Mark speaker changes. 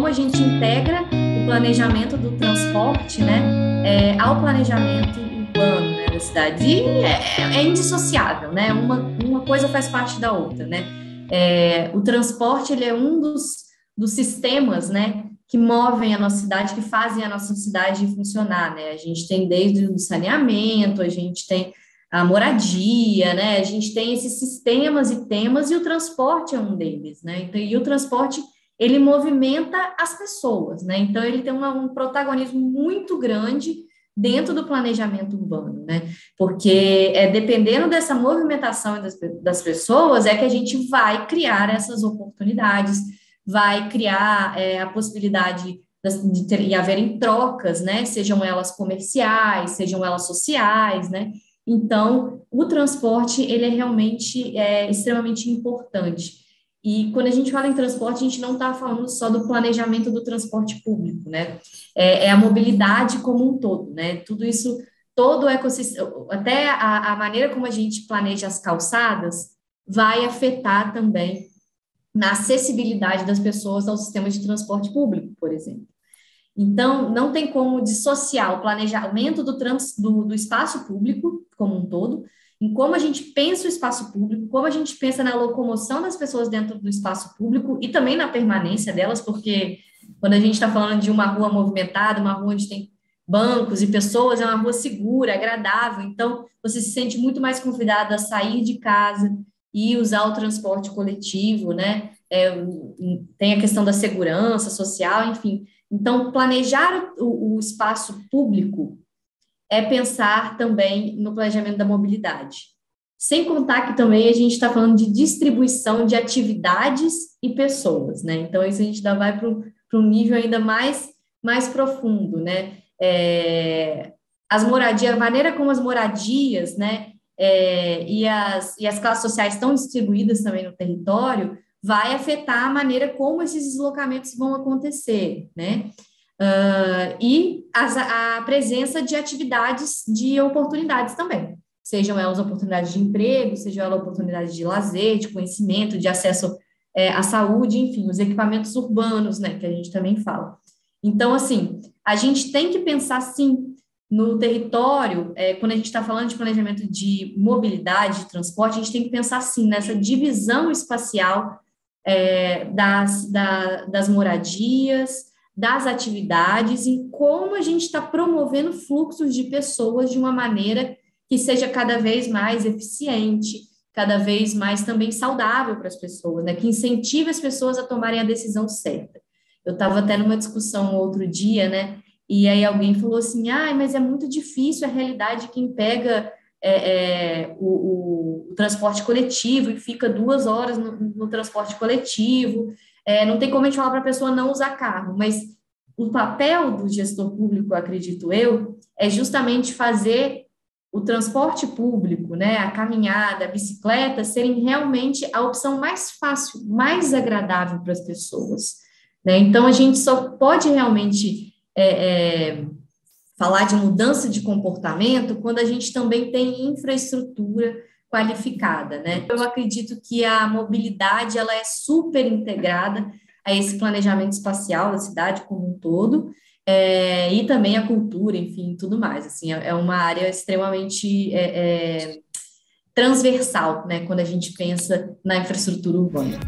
Speaker 1: a gente integra o planejamento do transporte, né, ao planejamento urbano, né, da cidade. E é indissociável, né? Uma coisa faz parte da outra, né? O transporte, ele é um dos sistemas, né, que movem a nossa cidade, que fazem a nossa cidade funcionar, né? A gente tem desde o saneamento, a gente tem a moradia, né? A gente tem esses sistemas e temas, e o transporte é um deles, né? Então, e o transporte, ele movimenta as pessoas, né? Então, ele tem um protagonismo muito grande dentro do planejamento urbano, né? Porque dependendo dessa movimentação das pessoas, é que a gente vai criar essas oportunidades, vai criar a possibilidade de haverem trocas, né? Sejam elas comerciais, sejam elas sociais, né? Então, o transporte, ele é realmente extremamente importante. E quando a gente fala em transporte, a gente não está falando só do planejamento do transporte público, né? É a mobilidade como um todo, né? Tudo isso, todo o ecossistema, até a maneira como a gente planeja as calçadas, vai afetar também na acessibilidade das pessoas ao sistema de transporte público, por exemplo. Então, não tem como dissociar o planejamento do espaço público como um todo, em como a gente pensa o espaço público, como a gente pensa na locomoção das pessoas dentro do espaço público e também na permanência delas, porque quando a gente está falando de uma rua movimentada, uma rua onde tem bancos e pessoas, é uma rua segura, agradável, então você se sente muito mais convidado a sair de casa e usar o transporte coletivo, né? Tem a questão da segurança social, enfim. Então, planejar o espaço público é pensar também no planejamento da mobilidade. Sem contar que também a gente está falando de distribuição de atividades e pessoas, né? Então, isso a gente ainda vai para um nível ainda mais profundo, né? As moradias, a maneira como as moradias, né? E as classes sociais estão distribuídas também no território, vai afetar a maneira como esses deslocamentos vão acontecer, né? E a presença de atividades de oportunidades também, sejam elas oportunidades de emprego, sejam elas oportunidades de lazer, de conhecimento, de acesso à saúde, enfim, os equipamentos urbanos, né, que a gente também fala. Então, assim, a gente tem que pensar, sim, no território, quando a gente está falando de planejamento de mobilidade, de transporte, a gente tem que pensar, sim, nessa divisão espacial das moradias, das atividades, em como a gente está promovendo fluxos de pessoas de uma maneira que seja cada vez mais eficiente, cada vez mais também saudável para as pessoas, né? Que incentive as pessoas a tomarem a decisão certa. Eu estava até numa discussão outro dia, né? E aí alguém falou assim, mas é muito difícil a realidade de quem pega o transporte coletivo e fica 2 horas no transporte coletivo, não tem como a gente falar para a pessoa não usar carro, mas o papel do gestor público, acredito eu, é justamente fazer o transporte público, né, a caminhada, a bicicleta, serem realmente a opção mais fácil, mais agradável para as pessoas, né? Então, a gente só pode realmente falar de mudança de comportamento quando a gente também tem infraestrutura qualificada, né? Eu acredito que a mobilidade, ela é super integrada a esse planejamento espacial da cidade como um todo, e também a cultura, enfim, tudo mais, assim, é uma área extremamente transversal, né, quando a gente pensa na infraestrutura urbana.